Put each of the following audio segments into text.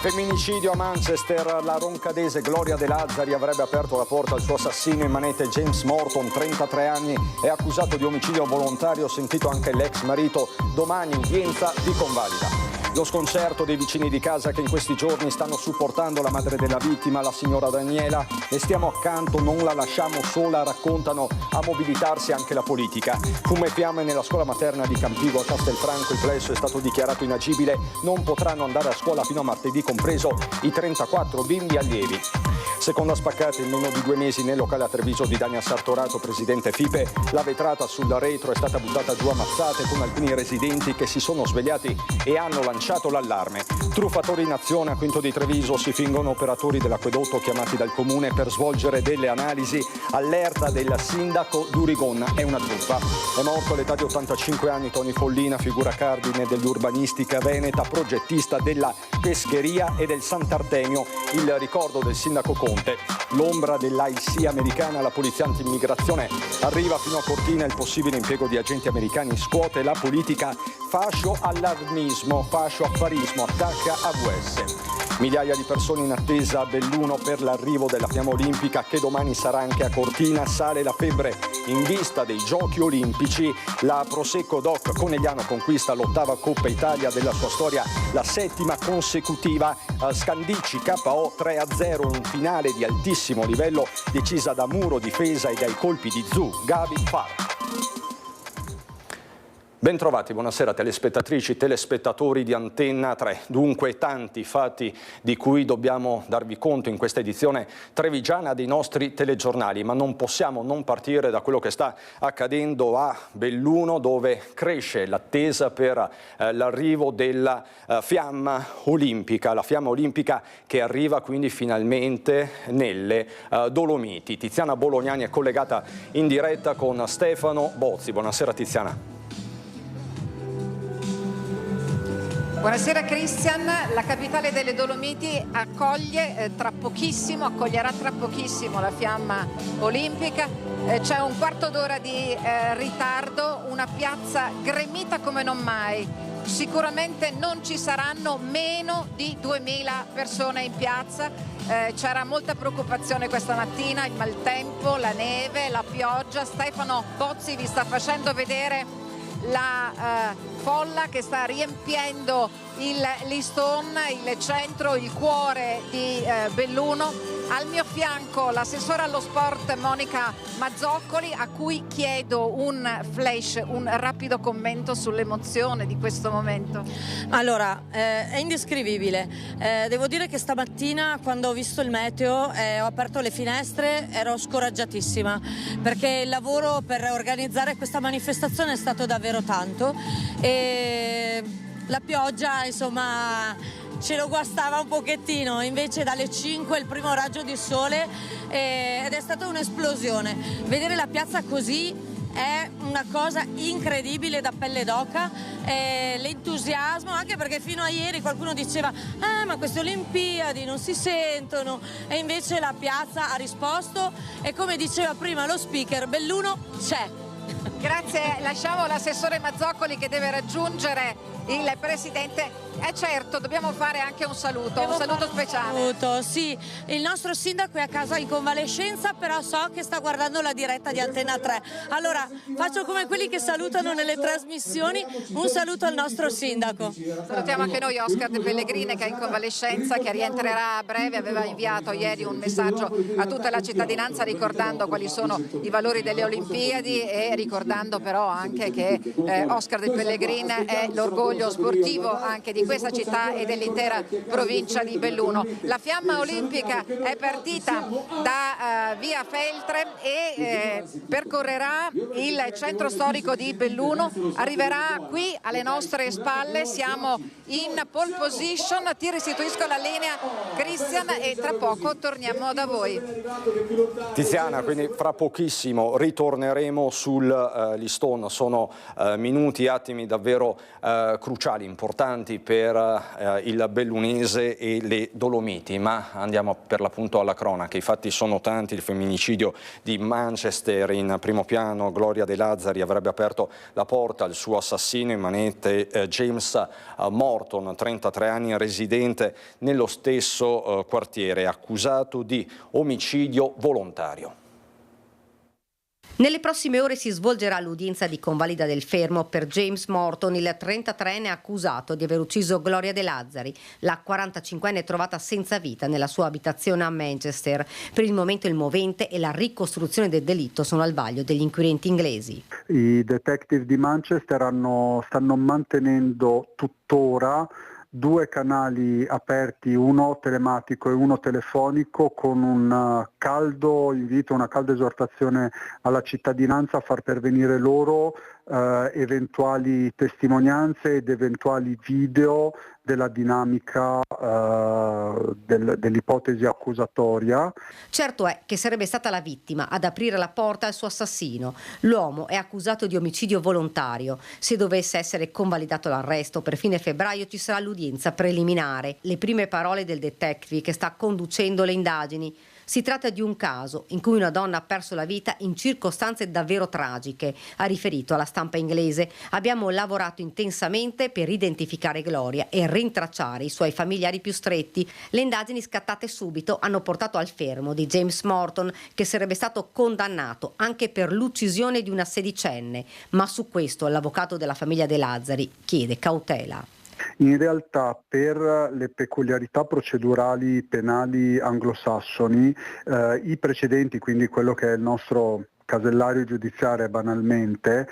Femminicidio a Manchester, la roncadese Gloria De Lazzari avrebbe aperto la porta al suo assassino in manette James Morton, 33 anni, è accusato di omicidio volontario, sentito anche l'ex marito, domani udienza di convalida. Lo sconcerto dei vicini di casa che in questi giorni stanno supportando la madre della vittima, la signora Daniela. Le stiamo accanto, non la lasciamo sola, raccontano, a mobilitarsi anche la politica. Fumo e fiamme nella scuola materna di Campivo a Castelfranco, il plesso è stato dichiarato inagibile, non potranno andare a scuola fino a martedì, compreso i 34 bimbi allievi. Seconda spaccata in meno di 2 mesi nel locale a Treviso di Dania Sartorato, presidente Fipe. La vetrata sul retro è stata buttata giù a mazzate con alcuni residenti che si sono svegliati e hanno lanciato l'allarme. Truffatori in azione a Quinto di Treviso, si fingono operatori dell'acquedotto chiamati dal comune per svolgere delle analisi. Allerta del sindaco Durigon, è una truffa. È morto all'età di 85 anni Tony Follina, figura cardine dell'urbanistica veneta, progettista della pescheria e del Sant'Artemio, il ricordo del sindaco Conte. L'ombra dell'AIC americana, la polizia anti-immigrazione arriva fino a Cortina, il possibile impiego di agenti americani scuote la politica, fascio allarmismo, fascio affarismo, attacca AWS. Migliaia di persone in attesa a Belluno per l'arrivo della fiamma olimpica che domani sarà anche a Cortina. Sale la febbre in vista dei Giochi Olimpici. La Prosecco Doc Conegliano conquista l'8ª Coppa Italia della sua storia, la 7ª consecutiva. Scandicci KO 3-0, un finale di altissimo livello decisa da muro, difesa e dai colpi di Zu, Gavi, Far. Bentrovati, buonasera telespettatrici, telespettatori di Antenna 3. Dunque tanti fatti di cui dobbiamo darvi conto in questa edizione trevigiana dei nostri telegiornali, ma non possiamo non partire da quello che sta accadendo a Belluno, dove cresce l'attesa per l'arrivo della fiamma olimpica, la fiamma olimpica che arriva quindi finalmente nelle Dolomiti. Tiziana Bolognani è collegata in diretta con Stefano Bozzi. Buonasera Tiziana. Buonasera Christian, la capitale delle Dolomiti accoglierà tra pochissimo la fiamma olimpica. C'è un quarto d'ora di ritardo, una piazza gremita come non mai. Sicuramente non ci saranno meno di 2000 persone in piazza. C'era molta preoccupazione questa mattina, il maltempo, la neve, la pioggia. Stefano Bozzi vi sta facendo vedere la folla che sta riempiendo il listone, il centro, il cuore di Belluno. Al mio fianco l'assessore allo sport Monica Mazzoccoli, a cui chiedo un flash, un rapido commento sull'emozione di questo momento. Allora, è indescrivibile. Devo dire che stamattina, quando ho visto il meteo, ho aperto le finestre, ero scoraggiatissima, perché il lavoro per organizzare questa manifestazione è stato davvero tanto e la pioggia, insomma, ce lo guastava un pochettino. Invece dalle 5 il primo raggio di sole ed è stata un'esplosione. Vedere la piazza così è una cosa incredibile, da pelle d'oca. L'entusiasmo, anche perché fino a ieri qualcuno diceva ma queste Olimpiadi non si sentono, e invece la piazza ha risposto e, come diceva prima lo speaker, Belluno c'è. Grazie, lasciamo l'assessore Mazzoccoli che deve raggiungere il presidente. Certo, dobbiamo fare anche un saluto speciale. Sì, il nostro sindaco è a casa in convalescenza, però so che sta guardando la diretta di Antenna 3. Allora, faccio come quelli che salutano nelle trasmissioni, un saluto al nostro sindaco. Salutiamo anche noi Oscar De Pellegrini, che è in convalescenza, che rientrerà a breve. Aveva inviato ieri un messaggio a tutta la cittadinanza ricordando quali sono i valori delle Olimpiadi e ricordando però anche che Oscar De Pellegrini è l'orgoglio sportivo anche di questa città e dell'intera provincia di Belluno. La fiamma olimpica è partita da via Feltre e percorrerà il centro storico di Belluno, arriverà qui alle nostre spalle. Siamo in pole position, ti restituisco la linea Christian e tra poco torniamo da voi. Tiziana, quindi fra pochissimo ritorneremo sul Listone. Sono minuti, attimi davvero cruciali, importanti per il bellunese e le Dolomiti, ma andiamo per l'appunto alla cronaca. I fatti sono tanti: il femminicidio di Manchester in primo piano. Gloria De Lazzari avrebbe aperto la porta al suo assassino in manette James Morton, 33 anni, residente nello stesso quartiere, accusato di omicidio volontario. Nelle prossime ore si svolgerà l'udienza di convalida del fermo per James Morton, il 33enne accusato di aver ucciso Gloria De Lazzari. La 45enne è trovata senza vita nella sua abitazione a Manchester. Per il momento il movente e la ricostruzione del delitto sono al vaglio degli inquirenti inglesi. I detective di Manchester stanno mantenendo tuttora 2 canali aperti, uno telematico e uno telefonico, con un caldo invito, una calda esortazione alla cittadinanza a far pervenire loro eventuali testimonianze ed eventuali video della dinamica dell'ipotesi accusatoria. Certo è che sarebbe stata la vittima ad aprire la porta al suo assassino. L'uomo è accusato di omicidio volontario. Se dovesse essere convalidato l'arresto, per fine febbraio ci sarà l'udienza preliminare. Le prime parole del detective che sta conducendo le indagini. Si tratta di un caso in cui una donna ha perso la vita in circostanze davvero tragiche, ha riferito alla stampa inglese. Abbiamo lavorato intensamente per identificare Gloria e rintracciare i suoi familiari più stretti. Le indagini scattate subito hanno portato al fermo di James Morton, che sarebbe stato condannato anche per l'uccisione di una sedicenne, ma su questo l'avvocato della famiglia De Lazzari chiede cautela. In realtà, per le peculiarità procedurali penali anglosassoni, i precedenti, quindi quello che è il nostro casellario giudiziario banalmente,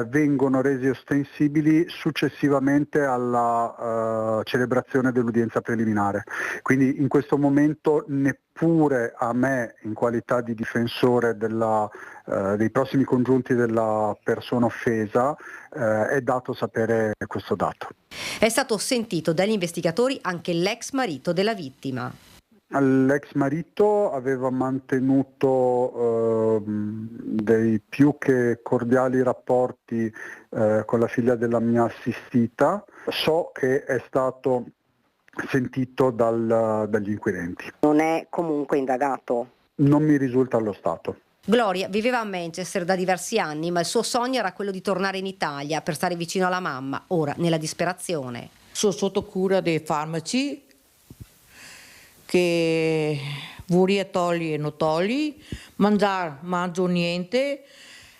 vengono resi ostensibili successivamente alla celebrazione dell'udienza preliminare. Quindi in questo momento neppure a me, in qualità di difensore dei prossimi congiunti della persona offesa, è dato sapere questo dato. È stato sentito dagli investigatori anche l'ex marito della vittima. L'ex marito aveva mantenuto dei più che cordiali rapporti con la figlia della mia assistita. So che è stato sentito dagli inquirenti. Non è comunque indagato? Non mi risulta allo stato. Gloria viveva a Manchester da diversi anni, ma il suo sogno era quello di tornare in Italia per stare vicino alla mamma, ora nella disperazione. Sono sotto cura dei farmaci che vorrei togliere, non togli, mangio niente,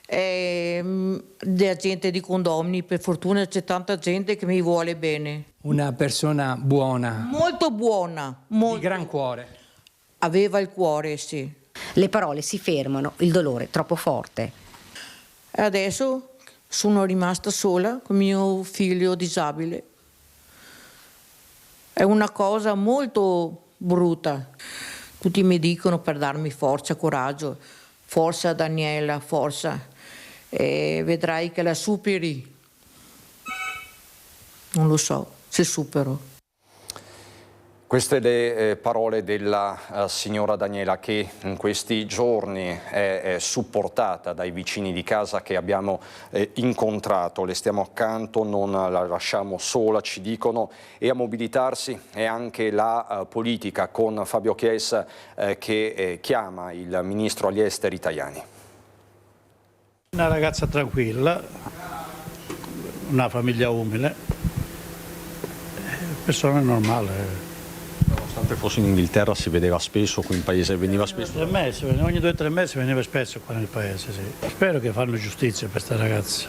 della gente di condomini, per fortuna c'è tanta gente che mi vuole bene. Una persona buona. Molto buona. Molto. Di gran cuore. Aveva il cuore, sì. Le parole si fermano, il dolore troppo forte. E adesso sono rimasta sola con mio figlio disabile. È una cosa molto brutta. Tutti mi dicono per darmi forza, coraggio. Forza Daniela, forza. E vedrai che la superi. Non lo so se supero. Queste le parole della signora Daniela, che in questi giorni è supportata dai vicini di casa che abbiamo incontrato. Le stiamo accanto, non la lasciamo sola, ci dicono, e a mobilitarsi è anche la politica, con Fabio Chiesa che chiama il ministro agli esteri Tajani. Una ragazza tranquilla, una famiglia umile, persona normale. Nonostante fosse in Inghilterra si vedeva spesso, qui in paese veniva spesso? Ogni 2 o 3 mesi veniva spesso qua nel paese, sì. Spero che fanno giustizia per questa ragazza.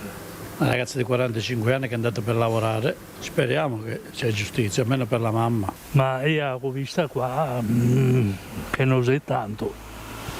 Una ragazza di 45 anni che è andata per lavorare. Speriamo che c'è giustizia, almeno per la mamma. Ma io l'ho vista qua che non sei tanto.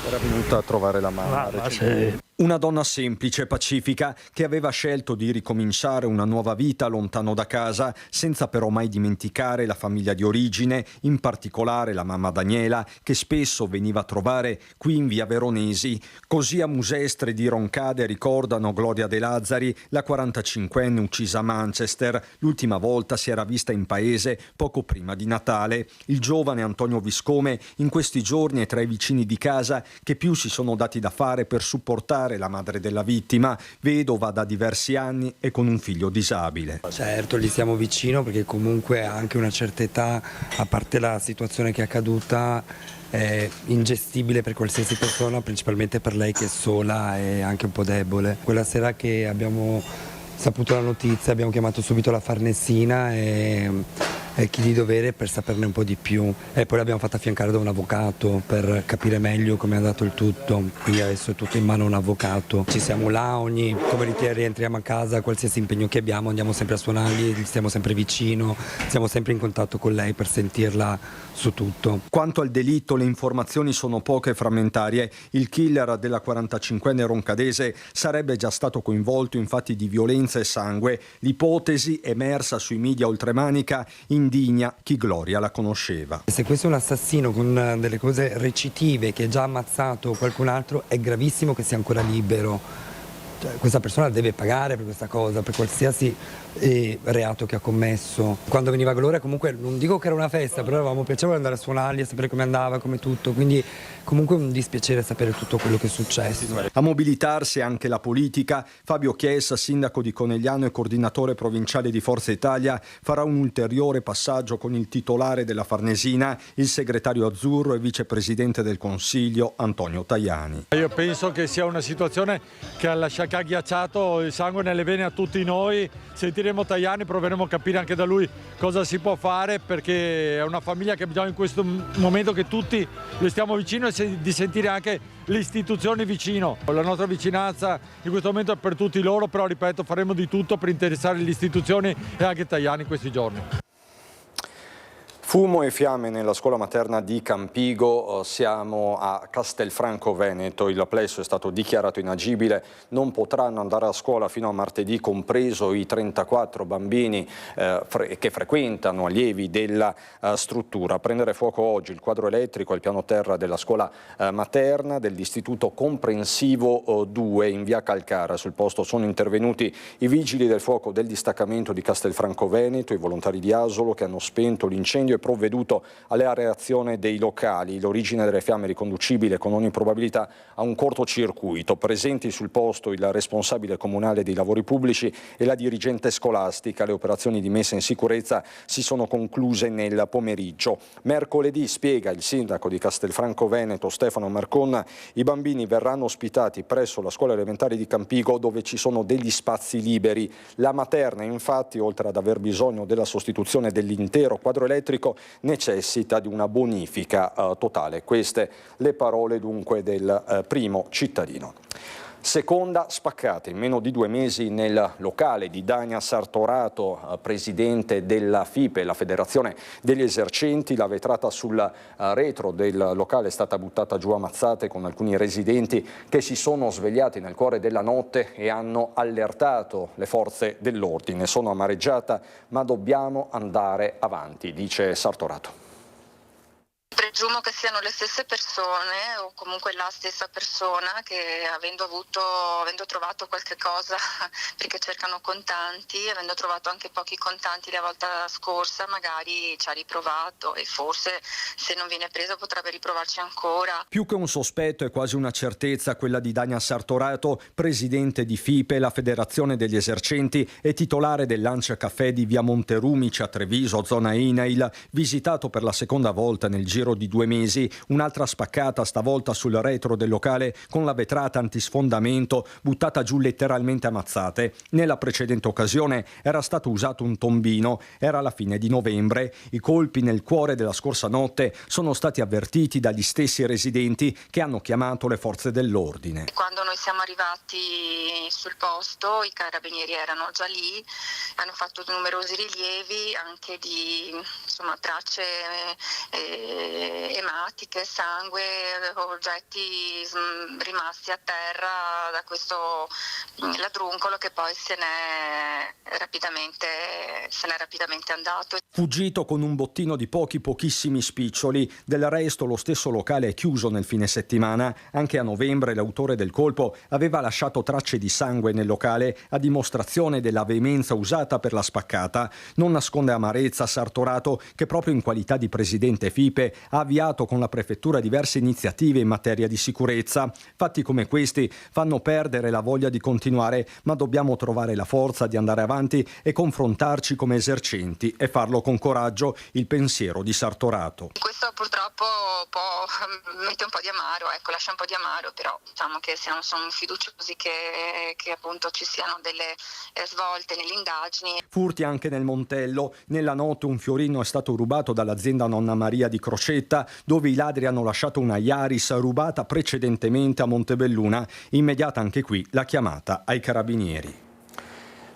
Era venuta a trovare la mamma. Sì. Una donna semplice e pacifica che aveva scelto di ricominciare una nuova vita lontano da casa, senza però mai dimenticare la famiglia di origine, in particolare la mamma Daniela, che spesso veniva a trovare qui in via Veronesi. Così a Musestre di Roncade ricordano Gloria De Lazzari, la 45enne uccisa a Manchester. L'ultima volta si era vista in paese poco prima di Natale. Il giovane Antonio Viscome in questi giorni è tra i vicini di casa che più si sono dati da fare per supportare parlare la madre della vittima, vedova da diversi anni e con un figlio disabile. Certo, gli stiamo vicino perché comunque ha anche una certa età, a parte la situazione che è accaduta, è ingestibile per qualsiasi persona, principalmente per lei che è sola e anche un po' debole. Quella sera che abbiamo saputo la notizia abbiamo chiamato subito la Farnesina e chi di dovere per saperne un po' di più, e poi l'abbiamo fatta affiancare da un avvocato per capire meglio come è andato il tutto, quindi adesso è tutto in mano a un avvocato. Ci siamo là, ogni pomeriggio rientriamo a casa, qualsiasi impegno che abbiamo andiamo sempre a suonargli, gli stiamo sempre vicino, siamo sempre in contatto con lei per sentirla su tutto. Quanto al delitto, le informazioni sono poche e frammentarie. Il killer della 45enne roncadese sarebbe già stato coinvolto in fatti di violenza e sangue. L'ipotesi emersa sui media oltremanica indigna chi Gloria la conosceva. Se questo è un assassino con delle cose recitive che ha già ammazzato qualcun altro, è gravissimo che sia ancora libero. Questa persona deve pagare per questa cosa, per qualsiasi reato che ha commesso. Quando veniva Gloria comunque non dico che era una festa, però eravamo piacevoli andare a suonargli, a sapere come andava, come tutto, quindi comunque un dispiacere sapere tutto quello che è successo. A mobilitarsi anche la politica. Fabio Chiesa, sindaco di Conegliano e coordinatore provinciale di Forza Italia, farà un ulteriore passaggio con il titolare della Farnesina, il segretario azzurro e vicepresidente del Consiglio Antonio Tajani. Io penso che sia una situazione che ha ghiacciato il sangue nelle vene a tutti noi. Sentiremo Tajani, proveremo a capire anche da lui cosa si può fare, perché è una famiglia che ha bisogno in questo momento che tutti le stiamo vicino e di sentire anche le istituzioni vicino. La nostra vicinanza in questo momento è per tutti loro, però ripeto, faremo di tutto per interessare le istituzioni e anche Tajani in questi giorni. Fumo e fiamme nella scuola materna di Campigo, siamo a Castelfranco Veneto, il plesso è stato dichiarato inagibile, non potranno andare a scuola fino a martedì, compreso i 34 bambini che frequentano allievi della struttura. A prendere fuoco oggi il quadro elettrico al piano terra della scuola materna dell'Istituto Comprensivo 2 in via Calcara. Sul posto sono intervenuti i vigili del fuoco del distaccamento di Castelfranco Veneto, i volontari di Asolo che hanno spento l'incendio e provveduto alla reazione dei locali. L'origine delle fiamme è riconducibile con ogni probabilità a un cortocircuito. Presenti sul posto il responsabile comunale dei lavori pubblici e la dirigente scolastica. Le operazioni di messa in sicurezza si sono concluse nel pomeriggio. Mercoledì, spiega il sindaco di Castelfranco Veneto Stefano Marconna, i bambini verranno ospitati presso la scuola elementare di Campigo, dove ci sono degli spazi liberi. La materna, infatti, oltre ad aver bisogno della sostituzione dell'intero quadro elettrico, necessita di una bonifica totale. Queste le parole dunque del primo cittadino. Seconda spaccata in meno di 2 mesi nel locale di Dania Sartorato, presidente della FIPE, la Federazione degli Esercenti. La vetrata sul retro del locale è stata buttata giù a mazzate, con alcuni residenti che si sono svegliati nel cuore della notte e hanno allertato le forze dell'ordine. Sono amareggiata, ma dobbiamo andare avanti, dice Sartorato. Presumo che siano le stesse persone o comunque la stessa persona che avendo trovato qualche cosa perché cercano contanti, avendo trovato anche pochi contanti la volta scorsa, magari ci ha riprovato e forse se non viene preso potrebbe riprovarci ancora. Più che un sospetto è quasi una certezza quella di Dania Sartorato, presidente di FIPE, la Federazione degli Esercenti e titolare del Lancia Caffè di via Monterumici a Treviso, zona INAIL, visitato per la seconda volta nel giro di 2 mesi. Un'altra spaccata, stavolta sul retro del locale, con la vetrata antisfondamento buttata giù letteralmente a mazzate. Nella precedente occasione era stato usato un tombino, era la fine di novembre. I colpi nel cuore della scorsa notte sono stati avvertiti dagli stessi residenti che hanno chiamato le forze dell'ordine. Quando noi siamo arrivati sul posto i carabinieri erano già lì, hanno fatto numerosi rilievi anche di tracce ematiche, sangue, oggetti rimasti a terra da questo ladruncolo che poi se n'è rapidamente andato. Fuggito con un bottino di pochissimi spiccioli. Del resto lo stesso locale è chiuso nel fine settimana. Anche a novembre l'autore del colpo aveva lasciato tracce di sangue nel locale, a dimostrazione della veemenza usata per la spaccata. Non nasconde amarezza Sartorato, che proprio in qualità di presidente FIPE ha avviato con la prefettura diverse iniziative in materia di sicurezza. Fatti come questi fanno perdere la voglia di continuare, ma dobbiamo trovare la forza di andare avanti e confrontarci come esercenti e farlo con coraggio, il pensiero di Sartorato. Questo purtroppo mette un po' di amaro, ecco, lascia un po' di amaro, però diciamo che sono fiduciosi che appunto ci siano delle svolte nelle indagini. Furti anche nel Montello. Nella notte un fiorino è stato rubato dall'azienda Nonna Maria di Crocetta, dove i ladri hanno lasciato una Yaris rubata precedentemente a Montebelluna. Immediata anche qui la chiamata ai carabinieri.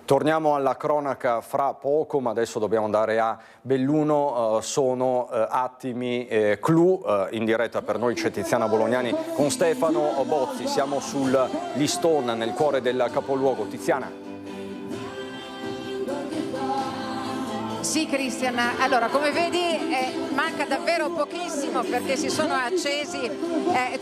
Torniamo alla cronaca fra poco, ma adesso dobbiamo andare a Belluno. Sono attimi clou. In diretta per noi c'è Tiziana Bolognani con Stefano Bozzi. Siamo sul listone, nel cuore del capoluogo. Tiziana. Sì, Christian, allora come vedi manca davvero pochissimo perché si sono accesi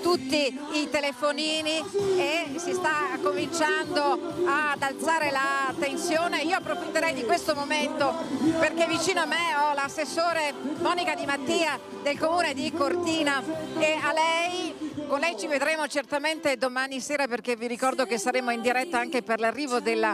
tutti i telefonini e si sta cominciando ad alzare la tensione. Io approfitterei di questo momento perché vicino a me ho l'assessore Monica Di Mattia del comune di Cortina e con lei ci vedremo certamente domani sera, perché vi ricordo che saremo in diretta anche per l'arrivo della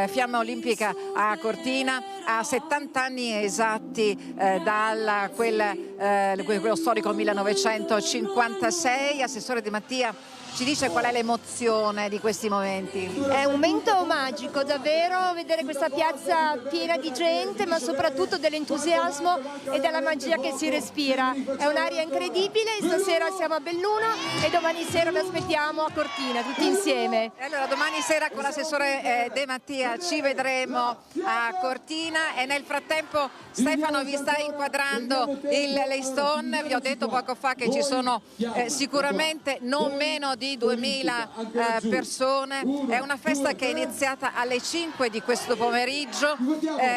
Fiamma Olimpica a Cortina, a 70 anni esatti dal quello storico 1956. Assessore Di Mattia, ci dice qual è l'emozione di questi momenti? È un momento magico, davvero, vedere questa piazza piena di gente, ma soprattutto dell'entusiasmo e della magia che si respira. È un'aria incredibile. Stasera siamo a Belluno e domani sera vi aspettiamo a Cortina, tutti insieme. E allora domani sera con l'assessore De Mattia ci vedremo a Cortina e nel frattempo Stefano vi sta inquadrando il listone. Vi ho detto poco fa che ci sono sicuramente non meno di 2000 persone. È una festa che è iniziata alle 5 di questo pomeriggio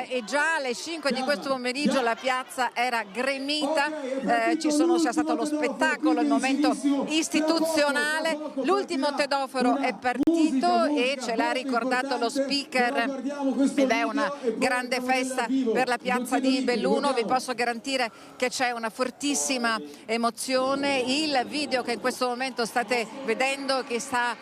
e già alle 5 di questo pomeriggio la piazza era gremita. C'è stato lo spettacolo, il momento istituzionale. L'ultimo tedoforo è partito e ce l'ha ricordato lo speaker ed è una grande festa per la piazza di Belluno. Vi posso garantire che c'è una fortissima emozione. Il video che in questo momento state vedendo, che sta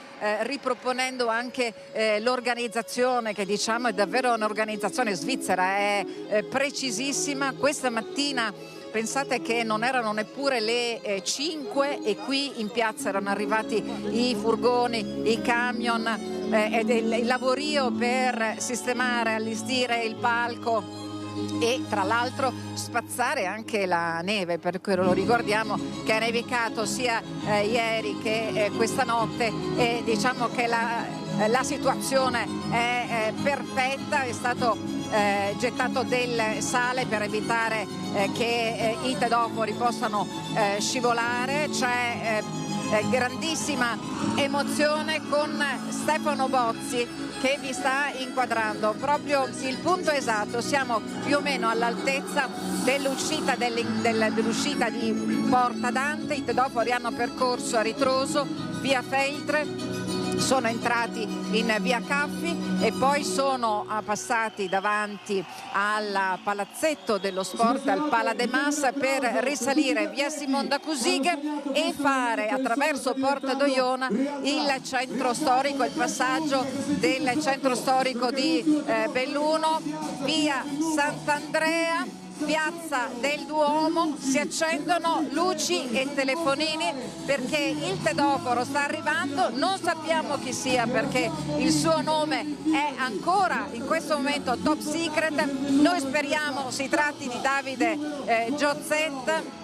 riproponendo anche l'organizzazione, che diciamo è davvero un'organizzazione svizzera, è precisissima. Questa mattina pensate che non erano neppure le 5 e qui in piazza erano arrivati i furgoni, i camion ed il lavorio per sistemare, allestire il palco e tra l'altro spazzare anche la neve, perché lo ricordiamo che è nevicato sia ieri che questa notte e diciamo che la situazione è perfetta. È stato gettato del sale per evitare che i tedofori possano scivolare. C'è grandissima emozione con Stefano Bozzi che vi sta inquadrando proprio il punto esatto. Siamo più o meno all'altezza dell'uscita di Porta Dante. I tedofori hanno percorso a ritroso via Feltre, sono entrati in via Caffi e poi sono passati davanti al palazzetto dello sport, al Pala de Mas, per risalire via Simon da Cusighe e fare attraverso Porta d'Oiona il centro storico, il passaggio del centro storico di Belluno, via Sant'Andrea, piazza del Duomo. Si accendono luci e telefonini perché il tedoforo sta arrivando. Non sappiamo chi sia perché il suo nome è ancora in questo momento top secret. Noi speriamo si tratti di Davide Giozet,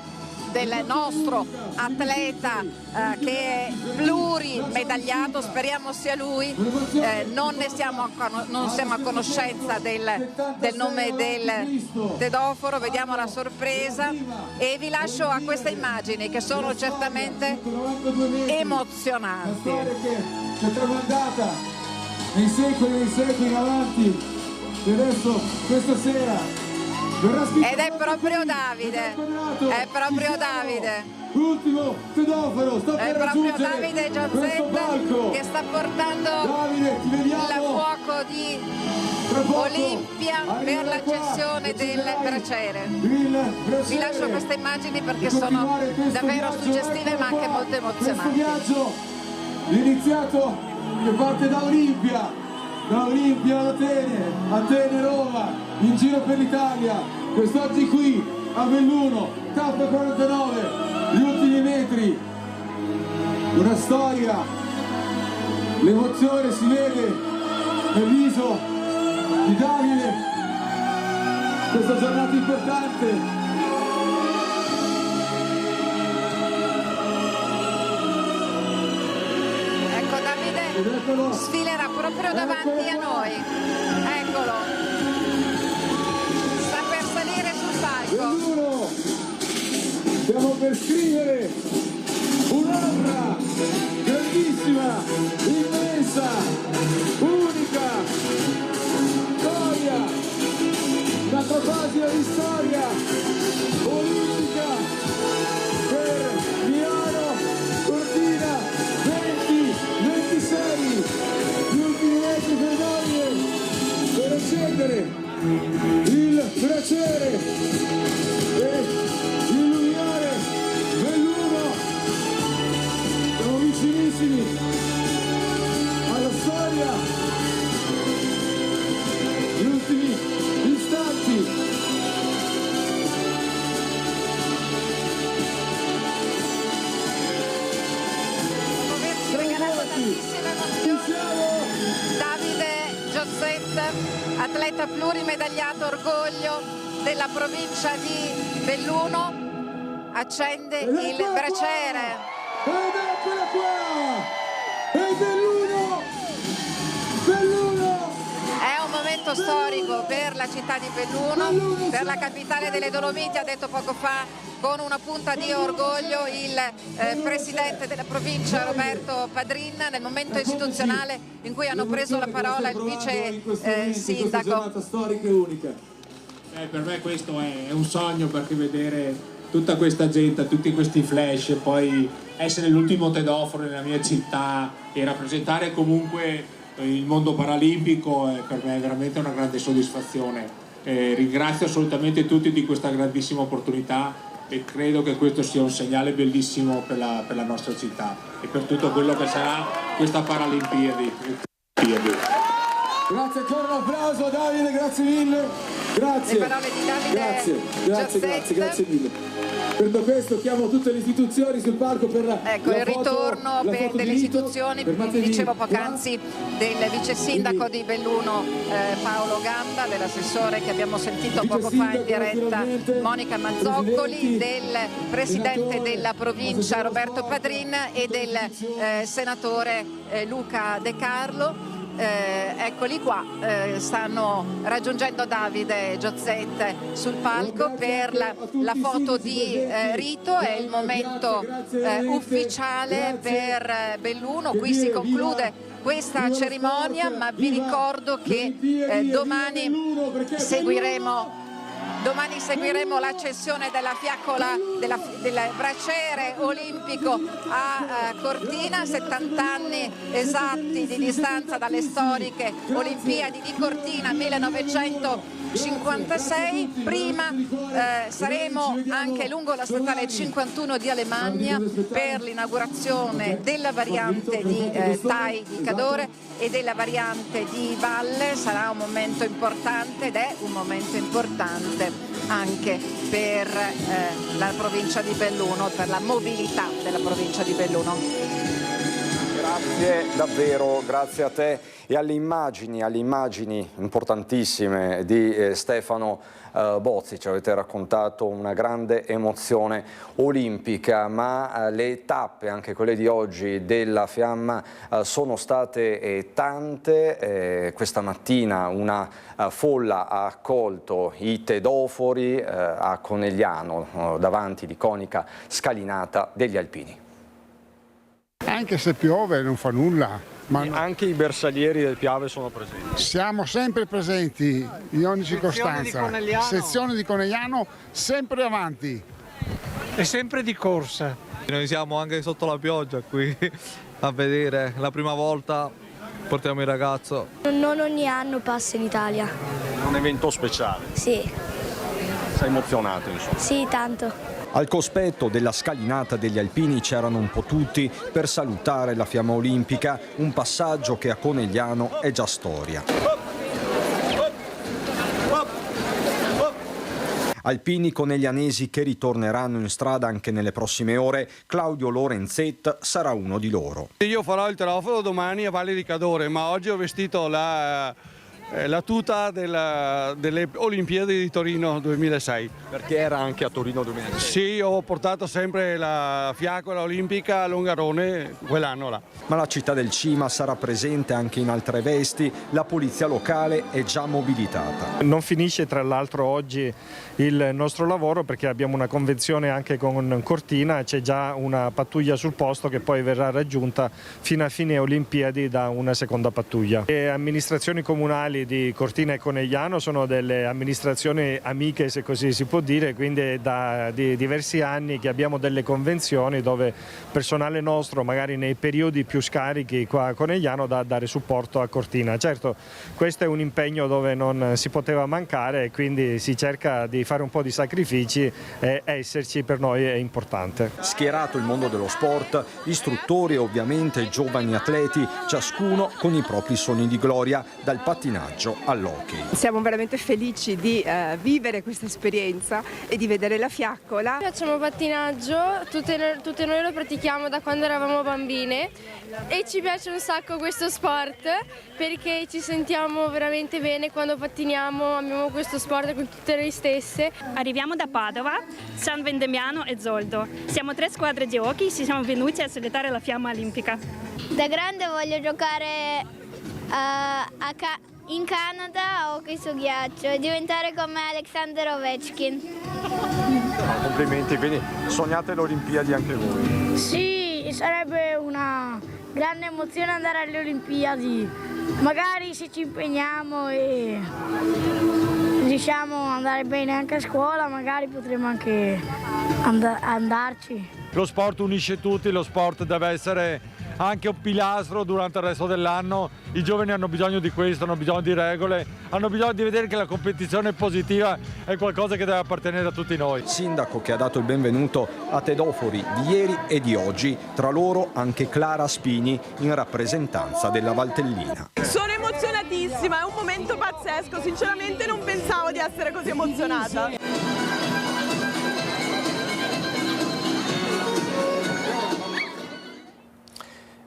del nostro atleta che è plurimedagliato, speriamo sia lui. Non siamo a conoscenza del nome del tedoforo, vediamo la sorpresa e vi lascio a queste immagini che sono certamente emozionanti. Che è tramandata nei secoli in avanti e adesso questa sera ed è proprio Davide, l'ultimo tedoforo, è proprio Davide Giozet che sta portando il fuoco gioco di Olimpia per l'accensione del braciere. Vi lascio queste immagini perché sono davvero suggestive ma anche molto emozionanti. Questo viaggio iniziato che parte da Olimpia ad Atene, Roma, in giro per l'Italia, quest'oggi qui a Belluno, tappa 49, gli ultimi metri, una storia, l'emozione si vede nel viso di Davide, questa giornata importante. Sfilerà proprio davanti a noi, eccolo, sta per salire sul palco. Stiamo per scrivere un'opera grandissima, immensa, unica, storia, un'altra pagina di storia olimpica per Milano Cortina 2026, gli ultimi metri per Davide per accendere il braciere e illuminare Belluno. Siamo vicinissimi alla storia, gli ultimi istanti. Davide Giozzetto, atleta plurimedagliato orgoglio della provincia di Belluno, accende il braciere. Ed eccola qua! E Belluno! È un momento storico per la città di Belluno, per la capitale delle Dolomiti, ha detto poco fa con una punta di orgoglio il presidente della provincia Roberto Padrin, nel momento istituzionale in cui hanno preso la parola il vice sindaco. Giornata storica e unica. Per me questo è un sogno, perché vedere tutta questa gente, tutti questi flash, poi essere l'ultimo tedoforo nella mia città e rappresentare comunque il mondo paralimpico per me è veramente una grande soddisfazione. Ringrazio assolutamente tutti di questa grandissima opportunità e credo che questo sia un segnale bellissimo per la nostra città e per tutto quello che sarà questa Paralimpiadi. Grazie, ancora un applauso a Davide, grazie mille. Grazie. Le parole di Davide grazie mille. Per questo chiamo tutte le istituzioni sul palco per ecco il ritorno delle istituzioni, dicevo poc'anzi, del vice sindaco di Belluno Paolo Gamba, dell'assessore che abbiamo sentito poco fa in diretta Monica Mazzoccoli, del presidente della provincia Roberto Padrin e del senatore Luca De Carlo. Eccoli qua, stanno raggiungendo Davide Giozzetto sul palco per la foto di rito. È il momento ufficiale per Belluno, qui si conclude questa cerimonia, ma vi ricordo che domani seguiremo l'accensione della fiaccola del braciere olimpico a Cortina, 70 anni esatti di distanza dalle storiche Olimpiadi di Cortina 1956. Prima saremo anche lungo la statale 51 di Alemagna per l'inaugurazione della variante di Tai di Cadore e della variante di Valle. Sarà un momento importante ed è un momento importante anche per la provincia di Belluno, per la mobilità della provincia di Belluno. Grazie davvero, grazie a te e alle immagini importantissime di Stefano Bozzi. Ci avete raccontato una grande emozione olimpica, ma le tappe, anche quelle di oggi, della Fiamma sono state tante. Questa mattina una folla ha accolto i tedofori a Conegliano, davanti l'iconica scalinata degli alpini. Anche se piove non fa nulla. Ma anche i bersaglieri del Piave sono presenti. Siamo sempre presenti in ogni circostanza. Sezione di Conegliano sempre avanti. E sempre di corsa. Noi siamo anche sotto la pioggia qui a vedere la prima volta portiamo il ragazzo. Non ogni anno passa in Italia. È un evento speciale. Sì. Sei emozionato, insomma? Sì, tanto. Al cospetto della scalinata degli alpini c'erano un po' tutti per salutare la fiamma olimpica, un passaggio che a Conegliano è già storia. Alpini coneglianesi che ritorneranno in strada anche nelle prossime ore, Claudio Lorenzet sarà uno di loro. Io farò il trofeo domani a Valle di Cadore, ma oggi ho vestito la tuta delle Olimpiadi di Torino 2006. Perché era anche a Torino 2006? Sì, ho portato sempre la fiaccola olimpica a Longarone quell'anno là. Ma la città del Cima sarà presente anche in altre vesti, la polizia locale è già mobilitata. Non finisce tra l'altro oggi il nostro lavoro perché abbiamo una convenzione anche con Cortina, c'è già una pattuglia sul posto che poi verrà raggiunta fino a fine Olimpiadi da una seconda pattuglia. Le amministrazioni comunali di Cortina e Conegliano sono delle amministrazioni amiche, se così si può dire, quindi è da diversi anni che abbiamo delle convenzioni dove personale nostro magari nei periodi più scarichi qua a Conegliano da dare supporto a Cortina. Certo, questo è un impegno dove non si poteva mancare e quindi si cerca di fare un po' di sacrifici e esserci per noi è importante. Schierato il mondo dello sport, istruttori e ovviamente giovani atleti, ciascuno con i propri sogni di gloria, dal pattinaggio all'hockey. Siamo veramente felici di vivere questa esperienza e di vedere la fiaccola. Facciamo pattinaggio, tutte noi lo pratichiamo da quando eravamo bambine e ci piace un sacco questo sport perché ci sentiamo veramente bene quando pattiniamo, abbiamo questo sport con tutte noi stesse. Arriviamo da Padova, San Vendemiano e Zoldo. Siamo 3 squadre di hockey, ci siamo venuti a salutare la fiamma olimpica. Da grande voglio giocare in Canada a hockey su ghiaccio e diventare come Alexander Ovechkin. Complimenti, quindi sognate le Olimpiadi anche voi? Sì, sarebbe una grande emozione andare alle Olimpiadi. Magari se ci impegniamo e riusciamo ad andare bene anche a scuola, magari potremo anche andarci. Lo sport unisce tutti, lo sport deve essere anche un pilastro durante il resto dell'anno. I giovani hanno bisogno di questo, hanno bisogno di regole, hanno bisogno di vedere che la competizione positiva è qualcosa che deve appartenere a tutti noi. Sindaco che ha dato il benvenuto a tedofori di ieri e di oggi, tra loro anche Clara Spini in rappresentanza della Valtellina. Sono emozionatissima, è un momento pazzesco, sinceramente non pensavo di essere così emozionata.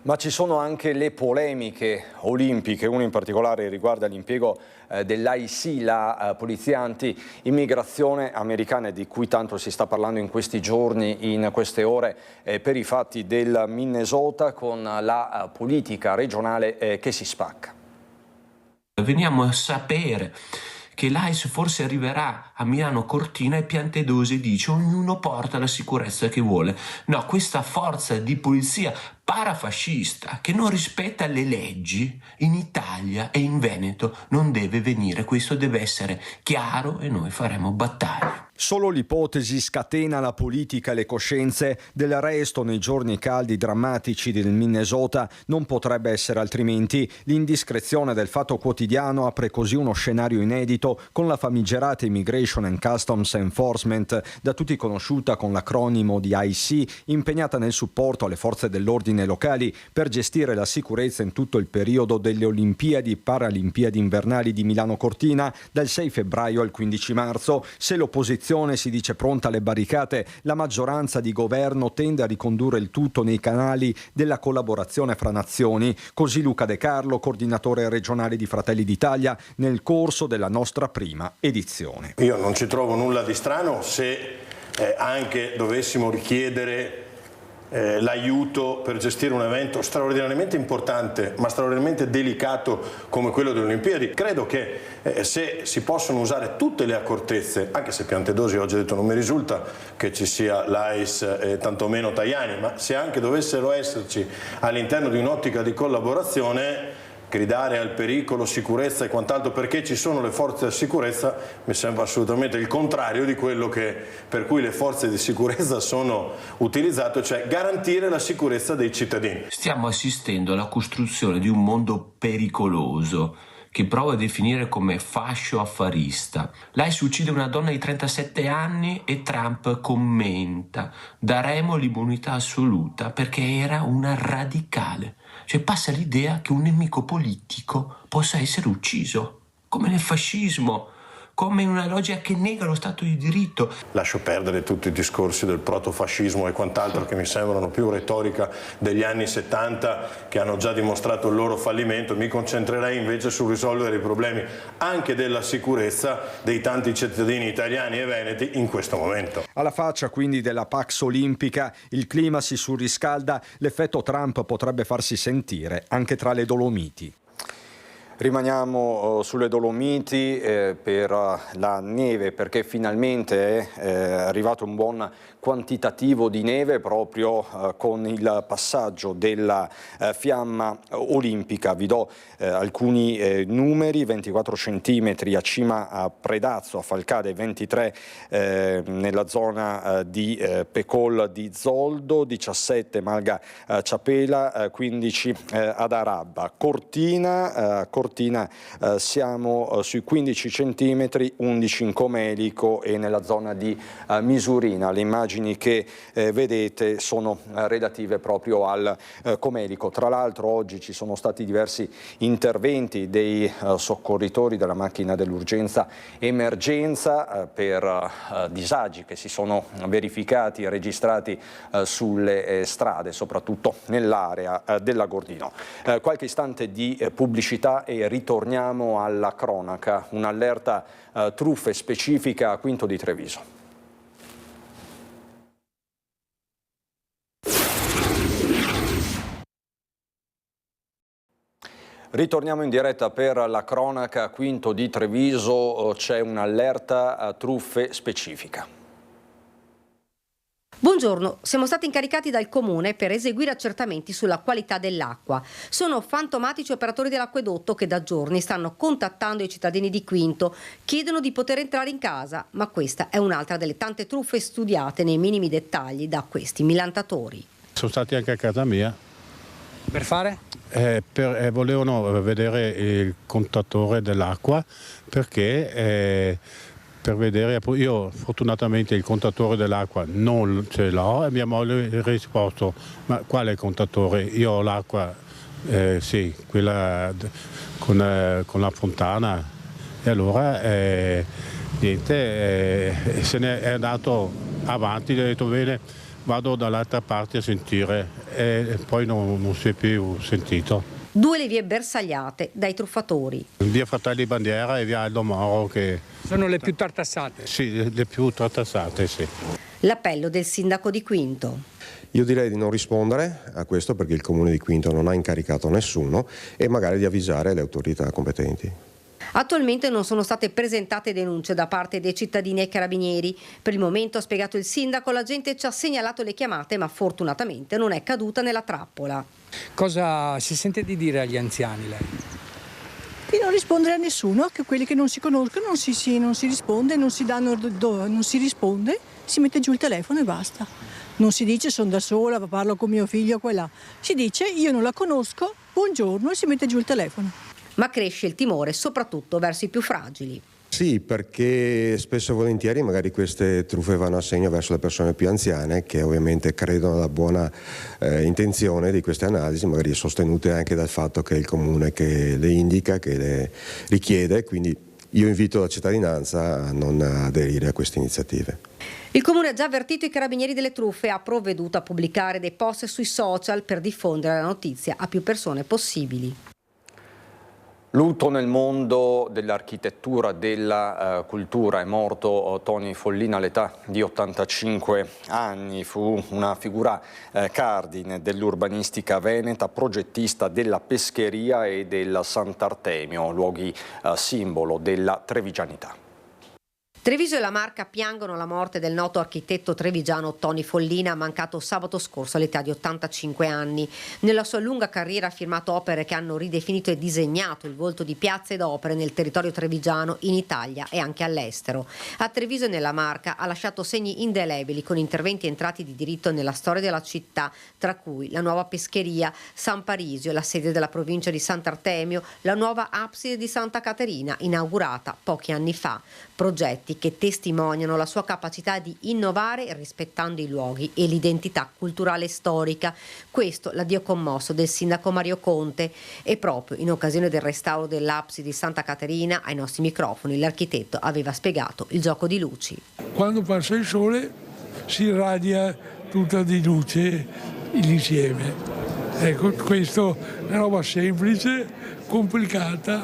Ma ci sono anche le polemiche olimpiche, una in particolare riguarda l'impiego dell'IC, la polizia anti-immigrazione americana, di cui tanto si sta parlando in questi giorni, in queste ore, per i fatti del Minnesota, con la politica regionale che si spacca. Veniamo a sapere che l'AIS forse arriverà a Milano Cortina e Piantedosi dice ognuno porta la sicurezza che vuole. No, questa forza di polizia parafascista che non rispetta le leggi in Italia e in Veneto non deve venire, questo deve essere chiaro e noi faremo battaglia. Solo l'ipotesi scatena la politica e le coscienze, del resto nei giorni caldi drammatici del Minnesota non potrebbe essere altrimenti. L'indiscrezione del Fatto Quotidiano apre così uno scenario inedito con la famigerata Immigration and Customs Enforcement, da tutti conosciuta con l'acronimo di IC, impegnata nel supporto alle forze dell'ordine locali per gestire la sicurezza in tutto il periodo delle Olimpiadi e Paralimpiadi invernali di Milano Cortina dal 6 febbraio al 15 marzo. Se l'opposizione si dice pronta alle barricate, la maggioranza di governo tende a ricondurre il tutto nei canali della collaborazione fra nazioni. Così Luca De Carlo, coordinatore regionale di Fratelli d'Italia, nel corso della nostra prima edizione. Io non ci trovo nulla di strano se anche dovessimo richiedere l'aiuto per gestire un evento straordinariamente importante ma straordinariamente delicato come quello delle Olimpiadi. Credo che se si possono usare tutte le accortezze, anche se Piantedosi oggi ha detto non mi risulta che ci sia l'AIS e tantomeno Tajani, ma se anche dovessero esserci all'interno di un'ottica di collaborazione, gridare al pericolo, sicurezza e quant'altro perché ci sono le forze di sicurezza mi sembra assolutamente il contrario di quello per cui le forze di sicurezza sono utilizzate, cioè garantire la sicurezza dei cittadini. Stiamo assistendo alla costruzione di un mondo pericoloso che provo a definire come fascio affarista. l'ICE uccide una donna di 37 anni e Trump commenta: daremo l'immunità assoluta perché era una radicale. Cioè passa l'idea che un nemico politico possa essere ucciso, come nel fascismo, come in una logica che nega lo Stato di diritto. Lascio perdere tutti i discorsi del protofascismo e quant'altro che mi sembrano più retorica degli anni 70 che hanno già dimostrato il loro fallimento. Mi concentrerei invece sul risolvere i problemi anche della sicurezza dei tanti cittadini italiani e veneti in questo momento. Alla faccia quindi della Pax Olimpica, il clima si surriscalda, l'effetto Trump potrebbe farsi sentire anche tra le Dolomiti. Rimaniamo sulle Dolomiti per la neve, perché finalmente è arrivato un buon quantitativo di neve proprio con il passaggio della fiamma olimpica. Vi do alcuni numeri: 24 centimetri a cima a Predazzo, a Falcade, 23 nella zona di Pecol di Zoldo, 17 Malga Ciapela, 15 ad Arabba. Cortina siamo sui 15 centimetri, 11 in Comelico e nella zona di Misurina. Le immagini che vedete sono relative proprio al Comelico. Tra l'altro oggi ci sono stati diversi interventi dei soccorritori della macchina dell'urgenza emergenza per disagi che si sono verificati e registrati sulle strade, soprattutto nell'area dell'Agordino. Qualche istante di pubblicità e ritorniamo alla cronaca. Un'allerta truffe specifica a Quinto di Treviso. Ritorniamo in diretta per la cronaca. Quinto di Treviso, c'è un'allerta truffe specifica. Buongiorno, siamo stati incaricati dal Comune per eseguire accertamenti sulla qualità dell'acqua. Sono fantomatici operatori dell'acquedotto che da giorni stanno contattando i cittadini di Quinto, chiedono di poter entrare in casa, ma questa è un'altra delle tante truffe studiate nei minimi dettagli da questi milantatori. Sono stati anche a casa mia. Per fare? Volevano vedere il contatore dell'acqua perché per vedere, io fortunatamente il contatore dell'acqua non ce l'ho e mia moglie ha risposto: ma quale contatore? Io ho l'acqua, sì, quella con la fontana. E allora niente, se ne è andato avanti, ho detto bene, vado dall'altra parte a sentire e poi non si è più sentito. 2 le vie bersagliate dai truffatori. Via Fratelli Bandiera e via Aldo Moro che sono le più tartassate. Sì, le più tartassate, sì. L'appello del sindaco di Quinto. Io direi di non rispondere a questo perché il comune di Quinto non ha incaricato nessuno e magari di avvisare le autorità competenti. Attualmente non sono state presentate denunce da parte dei cittadini ai carabinieri. Per il momento, ha spiegato il sindaco, la gente ci ha segnalato le chiamate ma fortunatamente non è caduta nella trappola. Cosa si sente di dire agli anziani lei? Di non rispondere a nessuno, che quelli che non si conoscono non si risponde, non si risponde, si mette giù il telefono e basta. Non si dice sono da sola, parlo con mio figlio qua e là. Si dice io non la conosco, buongiorno, e si mette giù il telefono. Ma cresce il timore soprattutto verso i più fragili. Sì, perché spesso e volentieri magari queste truffe vanno a segno verso le persone più anziane che ovviamente credono alla buona intenzione di queste analisi, magari sostenute anche dal fatto che è il comune che le indica, che le richiede, quindi io invito la cittadinanza a non aderire a queste iniziative. Il comune ha già avvertito i carabinieri delle truffe e ha provveduto a pubblicare dei post sui social per diffondere la notizia a più persone possibili. Lutto nel mondo dell'architettura, della cultura. È morto Tony Follina all'età di 85 anni. Fu una figura cardine dell'urbanistica veneta, progettista della pescheria e del Sant'Artemio, luoghi simbolo della trevigianità. Treviso e la Marca piangono la morte del noto architetto trevigiano Tony Follina, mancato sabato scorso all'età di 85 anni. Nella sua lunga carriera ha firmato opere che hanno ridefinito e disegnato il volto di piazze ed opere nel territorio trevigiano, in Italia e anche all'estero. A Treviso e nella Marca ha lasciato segni indelebili con interventi entrati di diritto nella storia della città, tra cui la nuova pescheria, San Parisio, la sede della provincia di Sant'Artemio, la nuova abside di Santa Caterina, inaugurata pochi anni fa. Progetti che testimoniano la sua capacità di innovare rispettando i luoghi e l'identità culturale e storica. Questo l'addio commosso del sindaco Mario Conte, e proprio in occasione del restauro dell'abside di Santa Caterina ai nostri microfoni l'architetto aveva spiegato il gioco di luci. Quando passa il sole si irradia tutta di luce l'insieme. Ecco, questo è una roba semplice, complicata,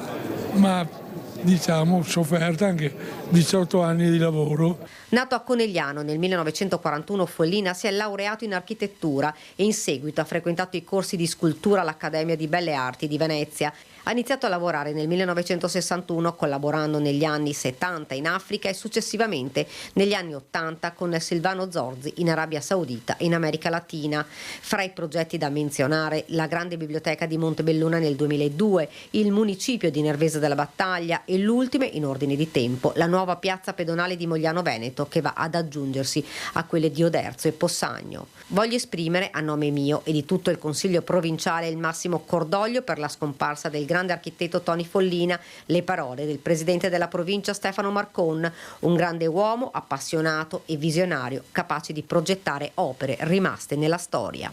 ma diciamo sofferta, anche 18 anni di lavoro. Nato a Conegliano nel 1941, Follina si è laureato in architettura e in seguito ha frequentato i corsi di scultura all'Accademia di Belle Arti di Venezia. Ha iniziato a lavorare nel 1961 collaborando negli anni 70 in Africa e successivamente negli anni 80 con Silvano Zorzi in Arabia Saudita e in America Latina. Fra i progetti da menzionare la grande biblioteca di Montebelluna nel 2002, il municipio di Nervesa della Battaglia e l'ultimo in ordine di tempo, la nuova piazza pedonale di Mogliano Veneto che va ad aggiungersi a quelle di Oderzo e Possagno. Voglio esprimere a nome mio e di tutto il Consiglio provinciale il massimo cordoglio per la scomparsa del grande architetto Tony Follina, le parole del presidente della provincia Stefano Marcon, un grande uomo appassionato e visionario, capace di progettare opere rimaste nella storia.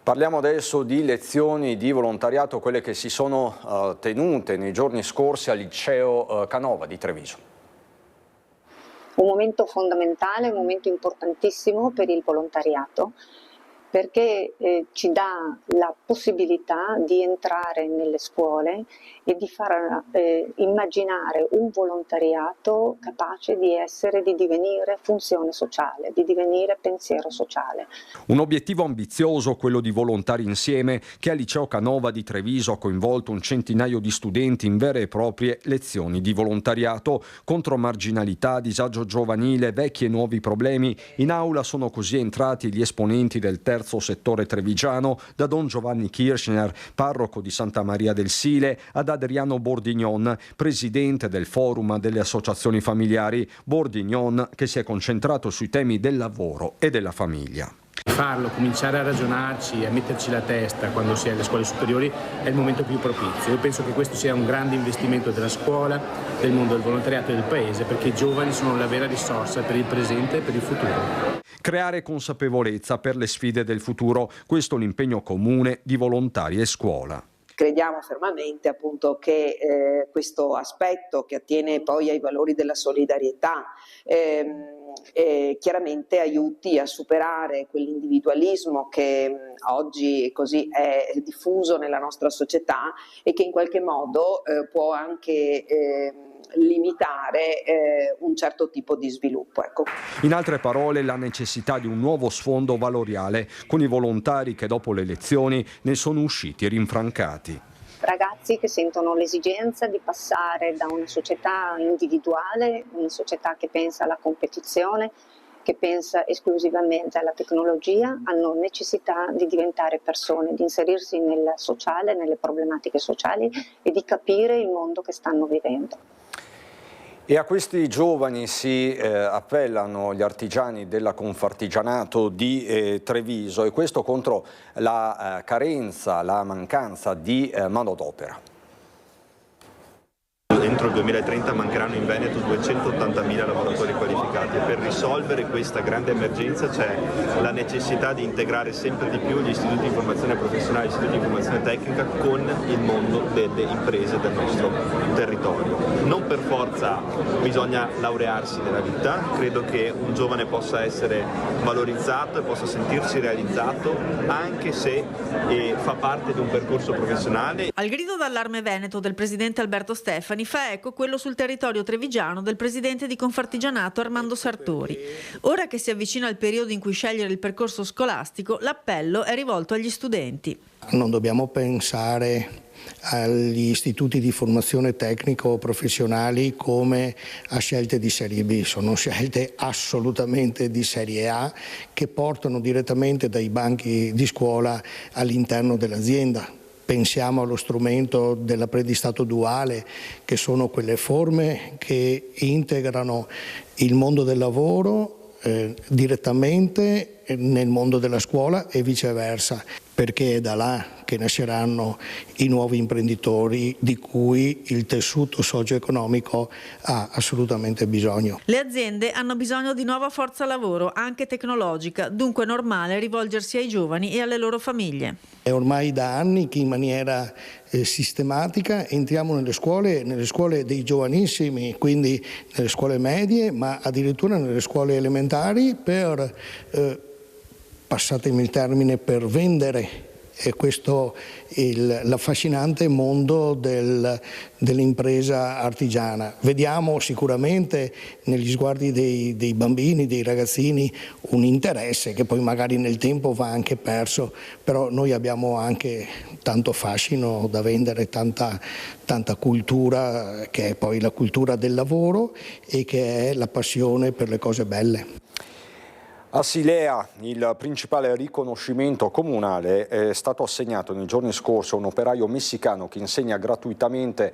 Parliamo adesso di lezioni di volontariato, quelle che si sono tenute nei giorni scorsi al liceo Canova di Treviso. Un momento fondamentale, un momento importantissimo per il volontariato, perché ci dà la possibilità di entrare nelle scuole e di far immaginare un volontariato capace di divenire funzione sociale, di divenire pensiero sociale. Un obiettivo ambizioso, quello di Volontari Insieme, che al liceo Canova di Treviso ha coinvolto un centinaio di studenti in vere e proprie lezioni di volontariato contro marginalità, disagio giovanile, vecchi e nuovi problemi. In aula sono così entrati gli esponenti del terzo settore trevigiano, da Don Giovanni Kirchner, parroco di Santa Maria del Sile, ad Adriano Bordignon, presidente del Forum delle Associazioni Familiari. Bordignon che si è concentrato sui temi del lavoro e della famiglia. Farlo, cominciare a ragionarci, a metterci la testa quando si è alle scuole superiori è il momento più propizio. Io penso che questo sia un grande investimento della scuola, del mondo del volontariato e del paese, perché i giovani sono la vera risorsa per il presente e per il futuro. Creare consapevolezza per le sfide del futuro, questo è l'impegno comune di volontari e scuola. Crediamo fermamente appunto che questo aspetto che attiene poi ai valori della solidarietà chiaramente aiuti a superare quell'individualismo che oggi così è diffuso nella nostra società e che in qualche modo può anche limitare un certo tipo di sviluppo. Ecco. In altre parole, la necessità di un nuovo sfondo valoriale con i volontari che dopo le elezioni ne sono usciti rinfrancati. Ragazzi che sentono l'esigenza di passare da una società individuale, una società che pensa alla competizione, che pensa esclusivamente alla tecnologia, hanno necessità di diventare persone, di inserirsi nel sociale, nelle problematiche sociali e di capire il mondo che stanno vivendo. E a questi giovani si appellano gli artigiani della Confartigianato di Treviso, e questo contro la carenza, la mancanza di manodopera. Entro il 2030 mancheranno in Veneto 280.000 lavoratori qualificati e per risolvere questa grande emergenza c'è la necessità di integrare sempre di più gli istituti di formazione professionale e gli istituti di formazione tecnica con il mondo delle imprese del nostro territorio. Non per forza bisogna laurearsi nella vita, credo che un giovane possa essere valorizzato e possa sentirsi realizzato anche se fa parte di un percorso professionale. Al grido d'allarme veneto del presidente Alberto Stefani fa eco quello sul territorio trevigiano del presidente di Confartigianato Armando Sartori. Ora che si avvicina il periodo in cui scegliere il percorso scolastico, l'appello è rivolto agli studenti. Non dobbiamo pensare agli istituti di formazione tecnico-professionali come a scelte di Serie B. Sono scelte assolutamente di Serie A che portano direttamente dai banchi di scuola all'interno dell'azienda. Pensiamo allo strumento dell'apprendistato duale, che sono quelle forme che integrano il mondo del lavoro direttamente nel mondo della scuola e viceversa, perché è da là che nasceranno i nuovi imprenditori di cui il tessuto socio-economico ha assolutamente bisogno. Le aziende hanno bisogno di nuova forza lavoro, anche tecnologica, dunque è normale rivolgersi ai giovani e alle loro famiglie. È ormai da anni che in maniera sistematica entriamo nelle scuole dei giovanissimi, quindi nelle scuole medie, ma addirittura nelle scuole elementari per, passatemi il termine, per vendere questo l'affascinante mondo dell'impresa artigiana. Vediamo sicuramente negli sguardi dei bambini, dei ragazzini, un interesse che poi magari nel tempo va anche perso, però noi abbiamo anche tanto fascino da vendere, tanta cultura che è poi la cultura del lavoro e che è la passione per le cose belle. A Silea il principale riconoscimento comunale è stato assegnato nei giorni scorsi a un operaio messicano che insegna gratuitamente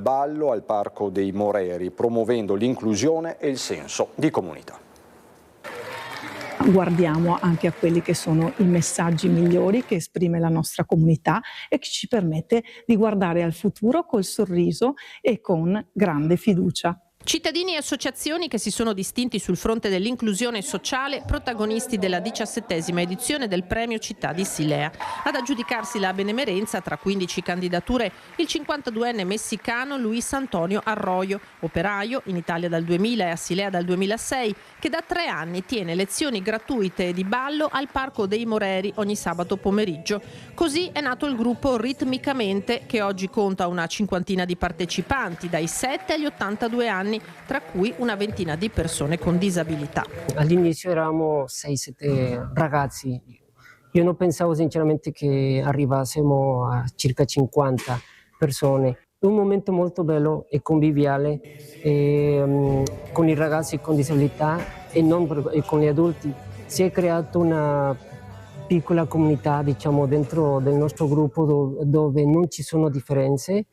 ballo al Parco dei Moreri, promuovendo l'inclusione e il senso di comunità. Guardiamo anche a quelli che sono i messaggi migliori che esprime la nostra comunità e che ci permette di guardare al futuro col sorriso e con grande fiducia. Cittadini e associazioni che si sono distinti sul fronte dell'inclusione sociale, protagonisti della 17ª edizione del Premio Città di Silea. Ad aggiudicarsi la benemerenza, tra 15 candidature, il 52enne messicano Luis Antonio Arroyo, operaio in Italia dal 2000 e a Silea dal 2006, che da 3 anni tiene lezioni gratuite di ballo al Parco dei Moreri ogni sabato pomeriggio. Così è nato il gruppo Ritmicamente, che oggi conta una 50ina di partecipanti, dai 7 agli 82 anni, tra cui una ventina di persone con disabilità. All'inizio eravamo 6-7 ragazzi. Io non pensavo sinceramente che arrivassimo a circa 50 persone. È un momento molto bello e conviviale con i ragazzi con disabilità e con gli adulti. Si è creata una piccola comunità, diciamo, dentro del nostro gruppo dove non ci sono differenze.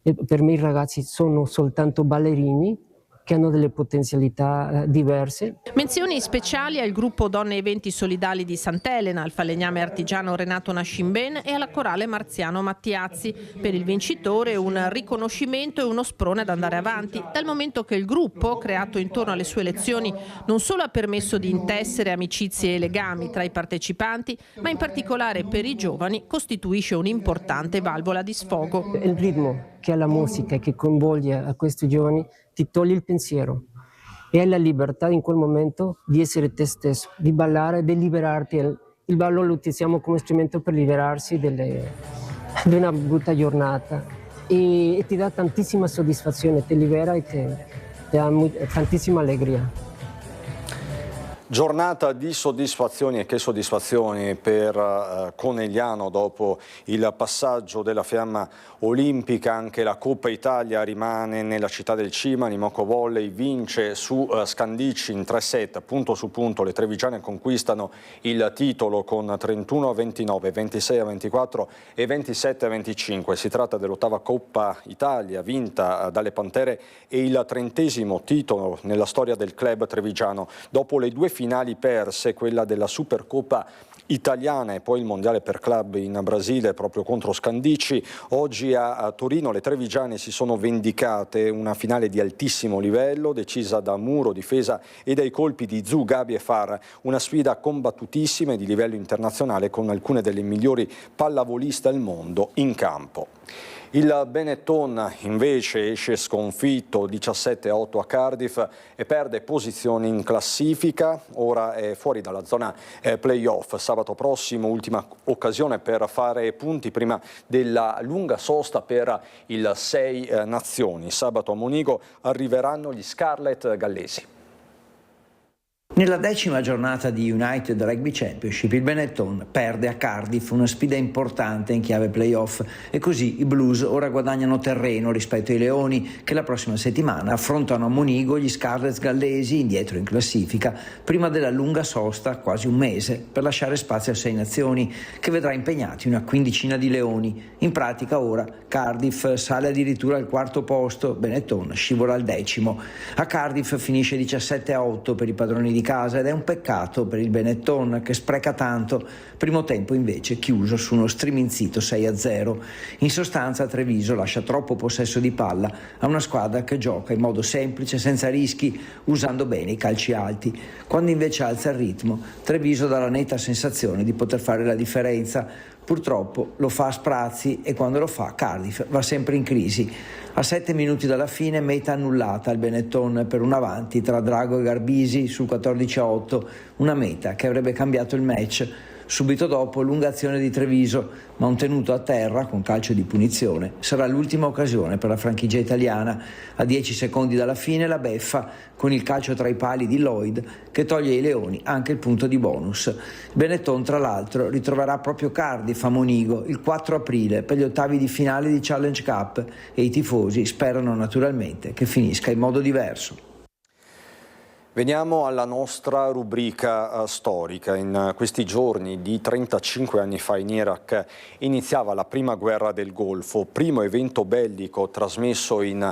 Per me i ragazzi sono soltanto ballerini che hanno delle potenzialità diverse. Menzioni speciali al gruppo Donne Eventi Solidali di Sant'Elena, al falegname artigiano Renato Nascimben e alla corale Marziano Mattiazzi. Per il vincitore un riconoscimento e uno sprone ad andare avanti, dal momento che il gruppo, creato intorno alle sue lezioni, non solo ha permesso di intessere amicizie e legami tra i partecipanti, ma in particolare per i giovani costituisce un'importante valvola di sfogo. Il ritmo che ha la musica e che coinvolge a questi giovani ti toglie il pensiero e hai la libertà in quel momento di essere te stesso, di ballare, di liberarti. Il ballo lo utilizziamo come strumento per liberarsi di una brutta giornata e ti dà tantissima soddisfazione, ti libera e ti dà tantissima allegria. Giornata di soddisfazioni, e che soddisfazioni per Conegliano dopo il passaggio della fiamma olimpica. Anche la Coppa Italia rimane nella città del Cimani. Moco Volley vince su Scandicci in 3 set, punto su punto. Le trevigiane conquistano il titolo con 31-29, 26-24 e 27-25. Si tratta dell'8ª Coppa Italia vinta dalle Pantere e il 30° titolo nella storia del club trevigiano. Dopo le 2 finali perse, quella della Supercoppa italiana e poi il mondiale per club in Brasile proprio contro Scandicci, oggi a Torino le trevigiane si sono vendicate. Una finale di altissimo livello decisa da muro, difesa e dai colpi di Zu, Gabi e Far. Una sfida combattutissima e di livello internazionale con alcune delle migliori pallavoliste al mondo in campo. Il Benetton invece esce sconfitto 17-8 a Cardiff e perde posizioni in classifica, ora è fuori dalla zona play-off. Sabato prossimo ultima occasione per fare punti prima della lunga sosta per il 6 Nazioni. Sabato a Monigo arriveranno gli Scarlet gallesi. Nella 10ª giornata di United Rugby Championship il Benetton perde a Cardiff, una sfida importante in chiave playoff, e così i Blues ora guadagnano terreno rispetto ai Leoni, che la prossima settimana affrontano a Monigo gli Scarlets gallesi, indietro in classifica, prima della lunga sosta, quasi un mese, per lasciare spazio a 6 nazioni, che vedrà impegnati una quindicina di Leoni. In pratica ora Cardiff sale addirittura al 4º posto, Benetton scivola al 10º. A Cardiff finisce 17-8 per i padroni di casa ed è un peccato per il Benetton, che spreca tanto. Primo tempo invece chiuso su uno striminzito 6-0. In sostanza Treviso lascia troppo possesso di palla a una squadra che gioca in modo semplice, senza rischi, usando bene i calci alti. Quando invece alza il ritmo, Treviso dà la netta sensazione di poter fare la differenza. Purtroppo lo fa a sprazzi e quando lo fa Cardiff va sempre in crisi. A 7 minuti dalla fine meta annullata al Benetton per un avanti tra Drago e Garbisi sul 14-8, una meta che avrebbe cambiato il match. Subito dopo lunga azione di Treviso, ma un tenuto a terra con calcio di punizione sarà l'ultima occasione per la franchigia italiana. A 10 secondi dalla fine la beffa con il calcio tra i pali di Lloyd, che toglie ai Leoni anche il punto di bonus. Benetton tra l'altro ritroverà proprio Cardiff a Monigo il 4 aprile per gli ottavi di finale di Challenge Cup e i tifosi sperano naturalmente che finisca in modo diverso. Veniamo alla nostra rubrica storica. In questi giorni di 35 anni fa in Iraq iniziava la prima guerra del Golfo, primo evento bellico trasmesso in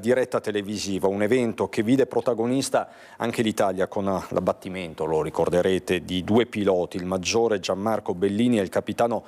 diretta televisiva, un evento che vide protagonista anche l'Italia con l'abbattimento, lo ricorderete, di 2 piloti, il maggiore Gianmarco Bellini e il capitano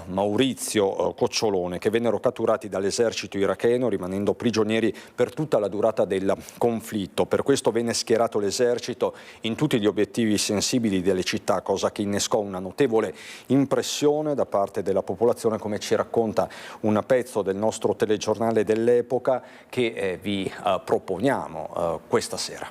Maurizio Cocciolone, che vennero catturati dall'esercito iracheno rimanendo prigionieri per tutta la durata del conflitto. Per questo venne schierato l'esercito in tutti gli obiettivi sensibili delle città, cosa che innescò una notevole impressione da parte della popolazione, come ci racconta un pezzo del nostro telegiornale dell'epoca che vi proponiamo questa sera.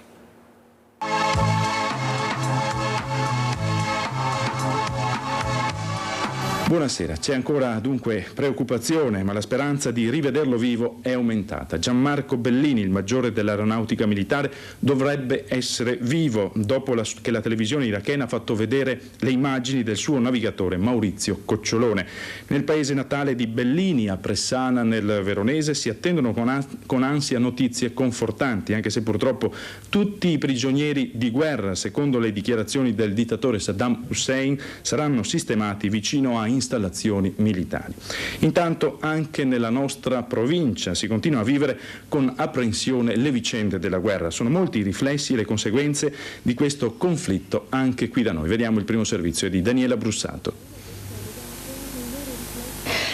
Buonasera, c'è ancora dunque preoccupazione, ma la speranza di rivederlo vivo è aumentata. Gianmarco Bellini, il maggiore dell'aeronautica militare, dovrebbe essere vivo dopo che la televisione irachena ha fatto vedere le immagini del suo navigatore Maurizio Cocciolone. Nel paese natale di Bellini, a Pressana nel Veronese, si attendono con ansia notizie confortanti, anche se purtroppo tutti i prigionieri di guerra, secondo le dichiarazioni del dittatore Saddam Hussein, saranno sistemati vicino a installazioni militari. Intanto anche nella nostra provincia si continua a vivere con apprensione le vicende della guerra. Sono molti i riflessi e le conseguenze di questo conflitto anche qui da noi. Vediamo il primo servizio di Daniela Brussato.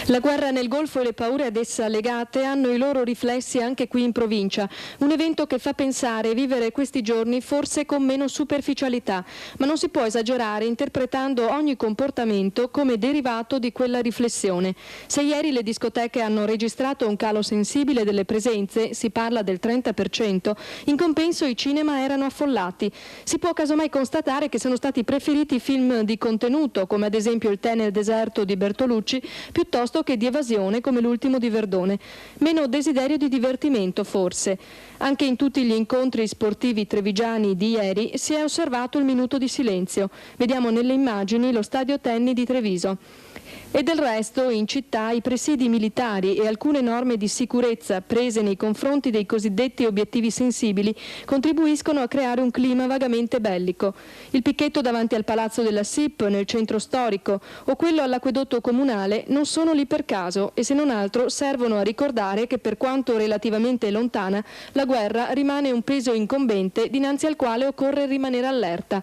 La guerra nel Golfo e le paure ad essa legate hanno i loro riflessi anche qui in provincia. Un evento che fa pensare e vivere questi giorni forse con meno superficialità, ma non si può esagerare interpretando ogni comportamento come derivato di quella riflessione. Se ieri le discoteche hanno registrato un calo sensibile delle presenze, si parla del 30%, in compenso i cinema erano affollati. Si può casomai constatare che sono stati preferiti film di contenuto, come ad esempio Il tè nel deserto di Bertolucci, piuttosto che di evasione come l'ultimo di Verdone. Meno desiderio di divertimento forse. Anche in tutti gli incontri sportivi trevigiani di ieri si è osservato il minuto di silenzio. Vediamo nelle immagini lo stadio tennis di Treviso. E del resto in città i presidi militari e alcune norme di sicurezza prese nei confronti dei cosiddetti obiettivi sensibili contribuiscono a creare un clima vagamente bellico. Il picchetto davanti al palazzo della SIP nel centro storico o quello all'acquedotto comunale non sono lì per caso e se non altro servono a ricordare che per quanto relativamente lontana la guerra rimane un peso incombente dinanzi al quale occorre rimanere allerta.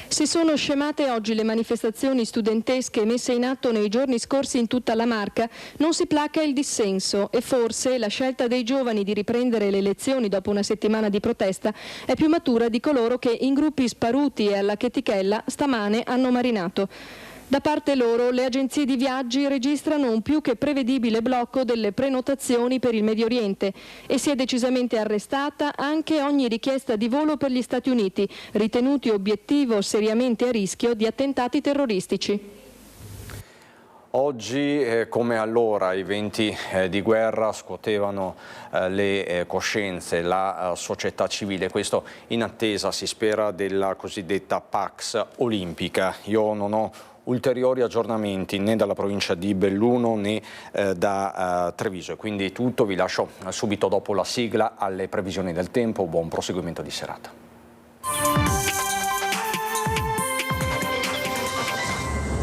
Si sono scemate oggi le manifestazioni studentesche messe in atto nei giorni scorsi in tutta la Marca, non si placa il dissenso e forse la scelta dei giovani di riprendere le lezioni dopo una settimana di protesta è più matura di coloro che in gruppi sparuti e alla chetichella stamane hanno marinato. Da parte loro le agenzie di viaggi registrano un più che prevedibile blocco delle prenotazioni per il Medio Oriente e si è decisamente arrestata anche ogni richiesta di volo per gli Stati Uniti, ritenuti obiettivo seriamente a rischio di attentati terroristici. Oggi, come allora, i venti di guerra scuotevano le coscienze, la società civile, questo in attesa, si spera, della cosiddetta Pax olimpica. Io non ho ulteriori aggiornamenti né dalla provincia di Belluno né da Treviso, e quindi tutto. Vi lascio subito dopo la sigla alle previsioni del tempo. Buon proseguimento di serata.